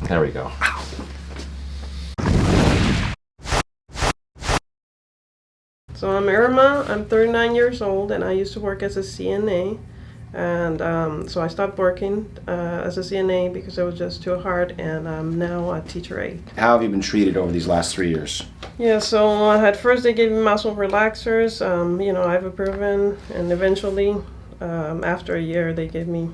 There we go. Ow. So I'm Irma, I'm 39 years old, and I used to work as a CNA. And so I stopped working as a CNA because it was just too hard, and I'm now a teacher aide. How have you been treated over these last 3 years? Yeah, so at first they gave me muscle relaxers, ibuprofen, and eventually after a year they gave me,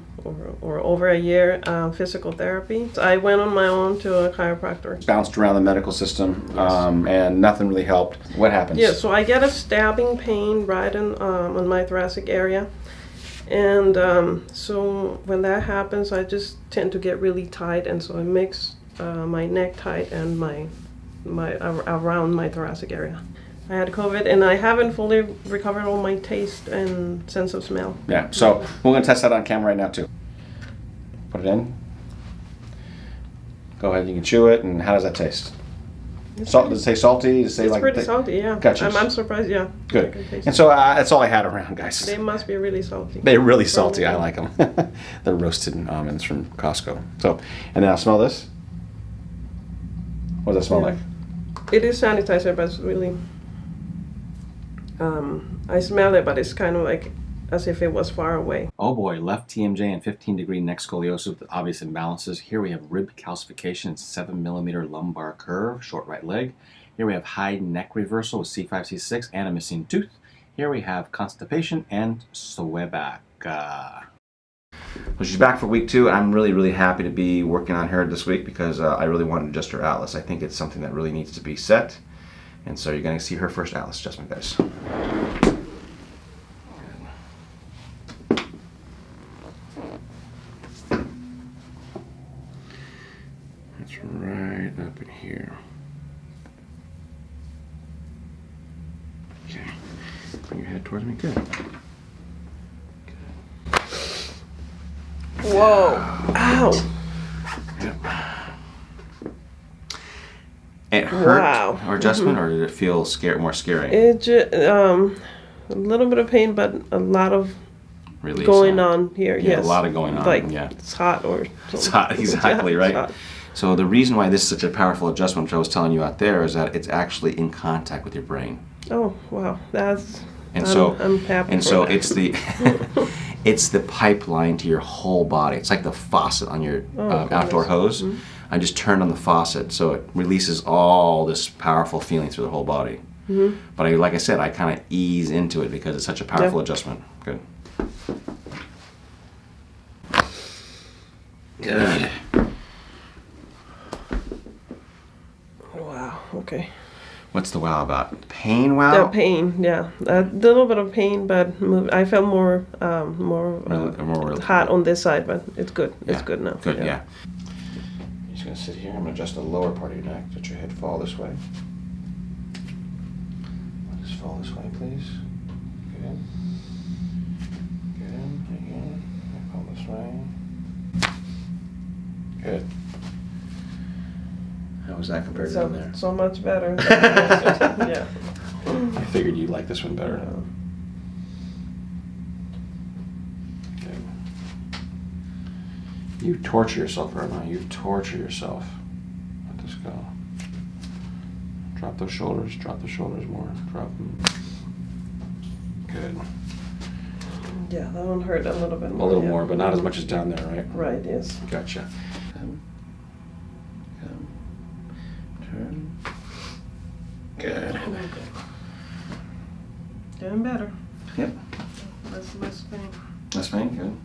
or over a year, physical therapy. So I went on my own to a chiropractor. Bounced around the medical system, yes. And nothing really helped. What happens? Yeah, so I get a stabbing pain right on my thoracic area. And so when that happens, I just tend to get really tight, and so it makes my neck tight and my around my thoracic area. I had COVID, and I haven't fully recovered all my taste and sense of smell. Yeah, so we're going to test that on camera right now too. Put it in. Go ahead, you can chew it, and how does that taste? Salt, does it say salty? Does it say it's like pretty salty, yeah. Gotcha. I'm surprised, yeah. Good. And so that's all I had around, guys. They must be really salty. They're really salty. I like them. They're roasted almonds from Costco. So, and then I'll smell this. What does that smell like? It is sanitizer, but it's really... I smell it, but it's kind of like as if it was far away. Oh boy, left TMJ and 15-degree neck scoliosis with obvious imbalances. Here we have rib calcification and 7mm lumbar curve, short right leg. Here we have high neck reversal with C5, C6 and a missing tooth. Here we have constipation and Sweback. Well, she's back for week 2. I'm really happy to be working on her this week because I really want to adjust her atlas. I think it's something that really needs to be set. And so you're going to see her first atlas adjustment, guys. That's right up in here. Okay. Bring your head towards me. Good. Whoa. Ow. Yep. It hurt or adjustment, or did it feel more scary? It just, a little bit of pain, but a lot of release going on here. Yeah, yes. a lot of going on. Like, yeah. It's hot or something. It's hot, exactly, yeah, right? Hot. So the reason why this is such a powerful adjustment, which I was telling you out there, is that it's actually in contact with your brain. Oh, wow. That's... And I'm happy and for so that. it's the it's the pipeline to your whole body. It's like the faucet on your outdoor hose. Mm-hmm. I just turned on the faucet, so it releases all this powerful feeling through the whole body. Mm-hmm. But like I said, I kind of ease into it because it's such a powerful adjustment. Good. Good. Wow, okay. What's the wow about? Pain wow? The pain, yeah. A little bit of pain, but I felt more hot on this side, but it's good. Yeah. It's good now. Good, yeah. You're just going to sit here. I'm going to adjust the lower part of your neck. Let your head fall this way. Let us fall this way, please. Good. Good. Again. Fall this way. Good. How was that compared to down there? So much better. Yeah. I figured you'd like this one better. Good. You torture yourself, Irma. You torture yourself. Let this go. Drop those shoulders. Drop the shoulders more. Drop them. Good. Yeah, that one hurt a little bit more. A little more, but not as much as down there, right? Right, yes. Gotcha. Turn. Good. Getting better. Yep. Less pain. Less pain, good.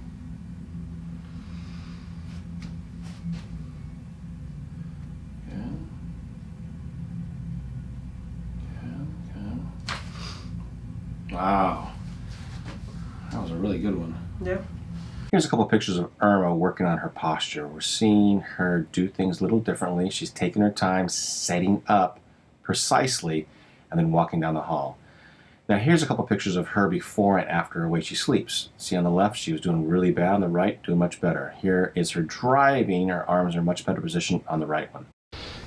Good. Good. Wow. That was a really good one. Yeah. Here's a couple of pictures of Irma working on her posture. We're seeing her do things a little differently. She's taking her time setting up precisely and then walking down the hall. Now here's a couple of pictures of her before and after the way she sleeps. See on the left, she was doing really bad. On the right, doing much better. Here is her driving. Her arms are in much better position on the right one.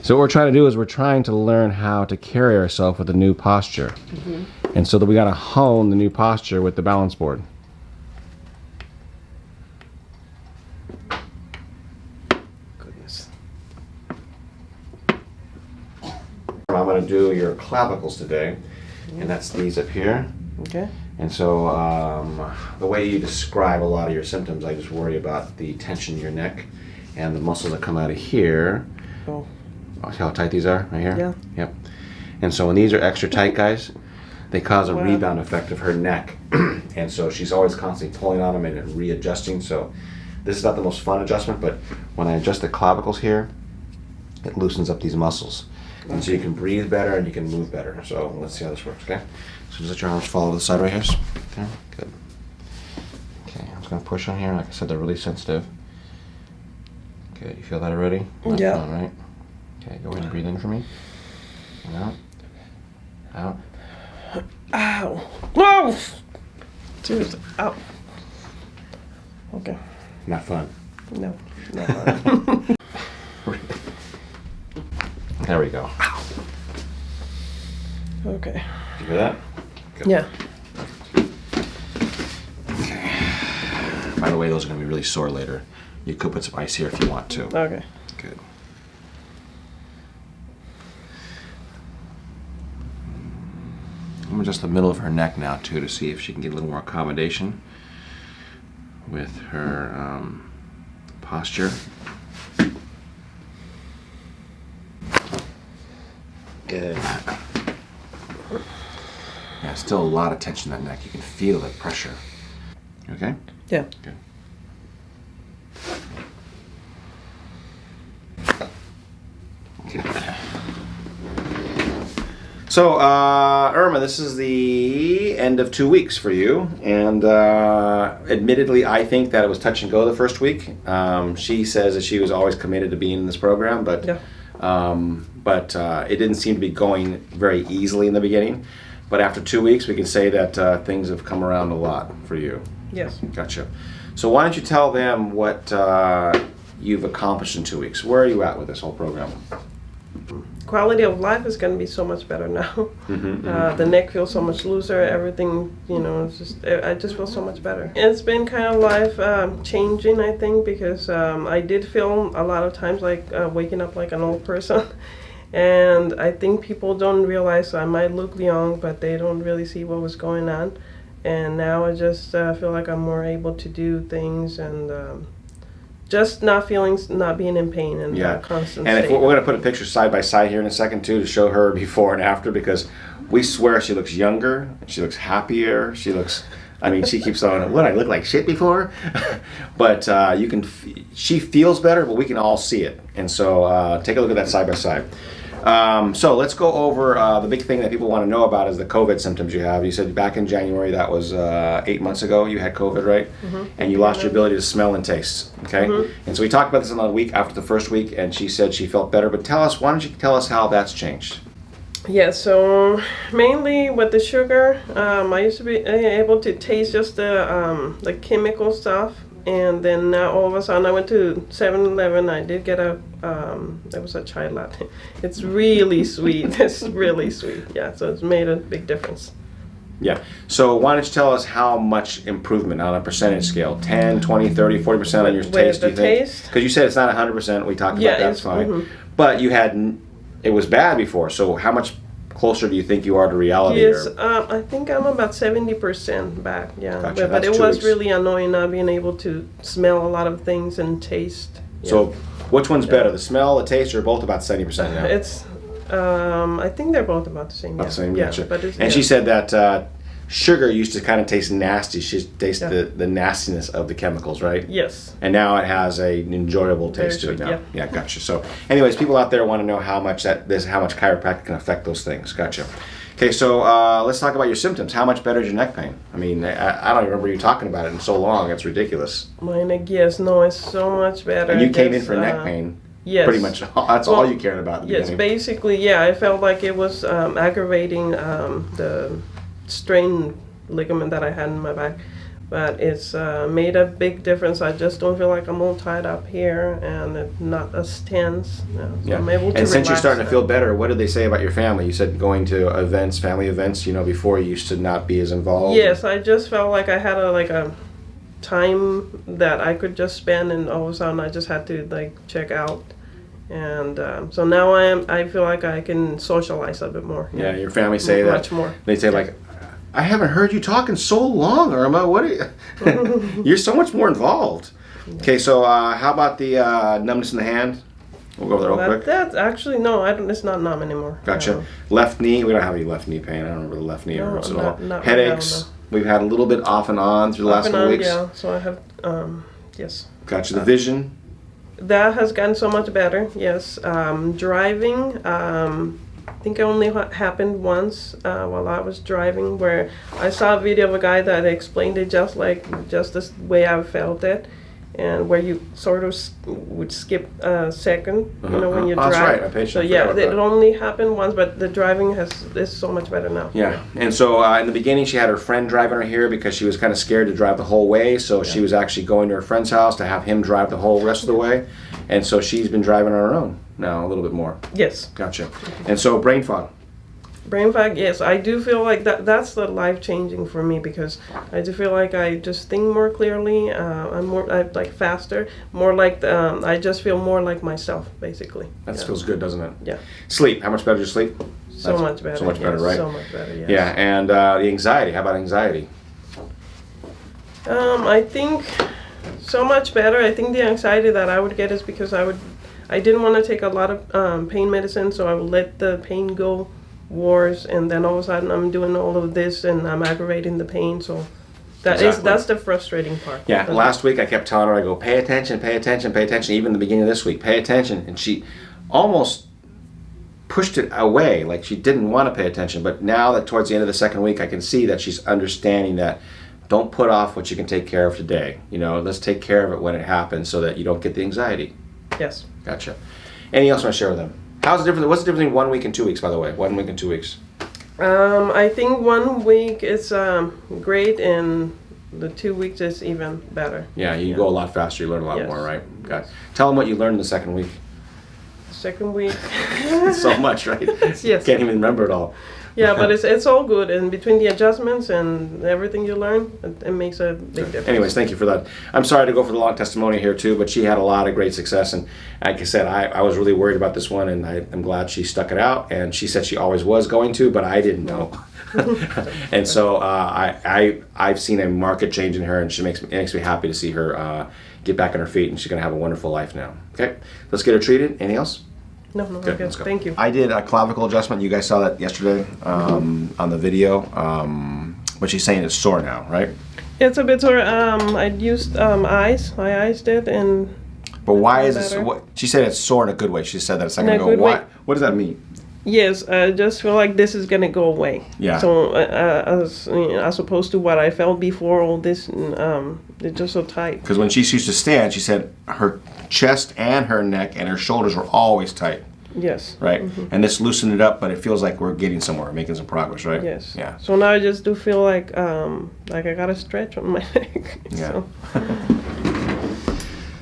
So what we're trying to do is we're trying to learn how to carry ourselves with a new posture. Mm-hmm. And so that we got to hone the new posture with the balance board. goodness. I'm going to do your clavicles today, and that's these up here. Okay. And so the way you describe a lot of your symptoms, I just worry about the tension in your neck and the muscles that come out of here. Oh. See how tight these are right here? Yeah. Yep. And so when these are extra tight, guys, they cause a Wow. rebound effect of her neck. And so she's always constantly pulling on them and readjusting. So this is not the most fun adjustment, but when I adjust the clavicles here, it loosens up these muscles. And so you can breathe better and you can move better. So let's see how this works, okay? So just let your arms fall to the side right here. Okay, good. Okay, I'm just gonna push on here. Like I said, they're really sensitive. Good, you feel that already? Yeah. All right. Okay, go ahead and breathe in for me. And out. Out. Ow. Whoa! Seriously. Ow. Okay. Not fun. No. Not fun. There we go. Okay. You hear that? Good. Yeah. Okay. By the way, those are going to be really sore later. You could put some ice here if you want to. Okay. Good. I'm going to adjust the middle of her neck now, too, to see if she can get a little more accommodation with her posture. Good. Yeah, still a lot of tension in that neck. You can feel the pressure. You okay? Yeah. Good. So, Irma, this is the end of 2 weeks for you, and admittedly, I think that it was touch and go the first week. She says that she was always committed to being in this program, but it didn't seem to be going very easily in the beginning. But after 2 weeks, we can say that things have come around a lot for you. Yes. Gotcha. So why don't you tell them what you've accomplished in 2 weeks? Where are you at with this whole program? Quality of life is going to be so much better now. The neck feels so much looser. Everything, it's just, I just feel so much better. It's been kind of life changing, I think, because I did feel a lot of times like waking up like an old person. And I think people don't realize I might look young, but they don't really see what was going on. And now I just feel like I'm more able to do things and just not being in pain and constant And if state. we're going to put a picture side by side here in a second too to show her before and after, because we swear she looks younger, she looks happier, she looks, I mean, she keeps on, what, I look like shit before? But she feels better, but we can all see it. And so take a look at that side by side. So let's go over the big thing that people want to know about is the COVID symptoms you have. You said back in January, that was 8 months ago, you had COVID, right? And you lost your ability to smell and taste, okay? And so we talked about this another week after the first week, and she said she felt better. But why don't you tell us how that's changed? Yeah, so mainly with the sugar, I used to be able to taste just the chemical stuff. And then now all of a sudden I went to 7-Eleven. I did get it was a chai latte. It's really sweet. It's really sweet. Yeah, so it's made a big difference. Yeah. So why don't you tell us how much improvement on a percentage scale? 10, 20, 30, 40% on your taste, do you think? Because you said it's not 100%. We talked about that's fine. But you it was bad before. So how much closer do you think you are to reality? Yes, I think I'm about 70% back. Yeah, Gotcha. but it was really annoying not being able to smell a lot of things and taste. Yeah. So which one's better, the smell, the taste, or both about 70% now? It's I think they're both about the same. About the same, yeah. gotcha. But and she said that sugar used to kind of taste nasty. She tasted the nastiness of the chemicals, right? Yes. And now it has an enjoyable taste to it now. Yeah, gotcha. So, anyways, people out there want to know how much chiropractic can affect those things. Gotcha. Okay, so let's talk about your symptoms. How much better is your neck pain? I mean, I don't remember you talking about it in so long. It's ridiculous. My neck, yes, no, it's so much better. And you came in for neck pain. Yes. Pretty much. That's all you cared about. Yes, basically, yeah. I felt like it was aggravating the strained ligament that I had in my back. But it's made a big difference. I just don't feel like I'm all tied up here and it's not as tense. So I'm able to and since you're starting now. to feel better, what did they say about your family? You said going to events, family events, before you used to not be as involved. Yes, I just felt like I had a time that I could just spend, and all of a sudden I just had to like check out. And so now I feel like I can socialize a bit more. Yeah, your family say that. Much more. They say like, I haven't heard you talk in so long, Irma. What are you? You're so much more involved. Okay, so how about the numbness in the hand? We'll go over that real quick. That's actually, no, I don't. It's not numb anymore. Gotcha. Left knee. We don't have any left knee pain. I don't remember the left knee hurts at all. Not Headaches. really, no. We've had a little bit off and on through the last couple weeks. Yeah, so I have, yes. Gotcha. The vision. That has gotten so much better, yes. Driving, I think it only happened once while I was driving, where I saw a video of a guy that explained it just this way I felt it, and where you sort of would skip a second, when you drive. That's right. I patient. So yeah, it only happened once, but the driving is so much better now. Yeah, and so in the beginning she had her friend driving her here because she was kind of scared to drive the whole way, so she was actually going to her friend's house to have him drive the whole rest of the way, and so she's been driving on her own now a little bit more. Yes. Gotcha. And so brain fog. Brain fog, yes. I do feel like that's the life-changing for me, because I do feel like I just think more clearly. I'm like faster, more like I just feel more like myself, basically. That feels good, doesn't it? Yeah. Sleep. How much better do you sleep? So much better. So much better, right? So much better, yes. Yeah, and the anxiety. How about anxiety? I think so much better. I think the anxiety that I would get is because I didn't want to take a lot of pain medicine, so I would let the pain go wars, and then all of a sudden I'm doing all of this and I'm aggravating the pain. So that's the frustrating part. Yeah, last week I kept telling her, I go, pay attention, pay attention, pay attention. Even in the beginning of this week, pay attention, and she almost pushed it away, like she didn't want to pay attention. But now that towards the end of the second week, I can see that she's understanding that don't put off what you can take care of today. Let's take care of it when it happens so that you don't get the anxiety. Yes. Gotcha. Anything else you want to share with them? What's the difference between 1 week and 2 weeks, by the way? 1 week and 2 weeks. I think 1 week is great, and the 2 weeks is even better. Yeah, you go a lot faster, you learn a lot more, right? Okay. Tell them what you learned in the second week. Second week. So much, right? Yes. Can't even remember it all. Yeah, but it's all good, and between the adjustments and everything you learn, it makes a big difference. Anyways, thank you for that. I'm sorry to go for the long testimony here too, but she had a lot of great success, and like I said, I was really worried about this one, and I'm glad she stuck it out, and she said she always was going to, but I didn't know. And so I've seen a market change in her, and it makes me happy to see her get back on her feet, and she's going to have a wonderful life now. Okay, let's get her treated. Anything else? No, good. Let's go. Thank you. I did a clavicle adjustment. You guys saw that yesterday on the video. But she's saying it's sore now, right? It's a bit sore. I used ice. I iced it, and. But why is it? What she said it's sore in a good way. She said that a second ago. Why? What does that mean? Yes, I just feel like this is gonna go away. Yeah. So as opposed to what I felt before all this, it's just so tight. Because when she used to stand, she said her chest and her neck and her shoulders were always tight. Yes. Right. And this loosened it up, but it feels like we're getting somewhere, making some progress, right? Yes. Yeah. So now I just do feel like I got a stretch on my neck. Yeah.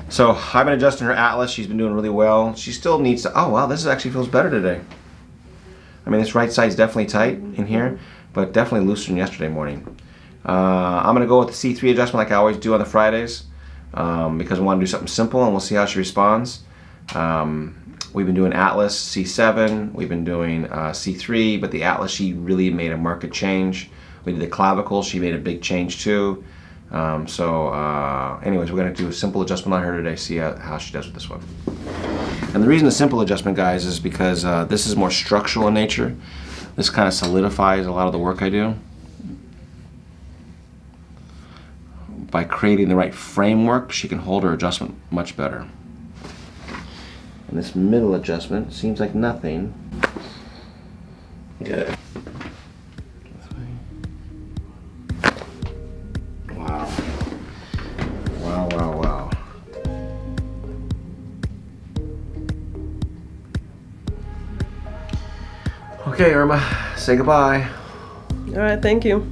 So I've been adjusting her atlas. She's been doing really well. She still needs to. Oh wow, this actually feels better today. I mean, this right side's definitely tight in here, but definitely looser than yesterday morning. I'm going to go with the C3 adjustment like I always do on the Fridays because I want to do something simple, and we'll see how she responds. We've been doing Atlas C7, we've been doing C3, but the Atlas, she really made a market change. We did the clavicle, she made a big change too. Anyways, we're going to do a simple adjustment on her today, see how she does with this one. And the reason the simple adjustment, guys, is because this is more structural in nature. This kind of solidifies a lot of the work I do. By creating the right framework, she can hold her adjustment much better. And this middle adjustment seems like nothing. Good. Wow. Wow, wow, wow. Okay, Irma, say goodbye. All right, thank you.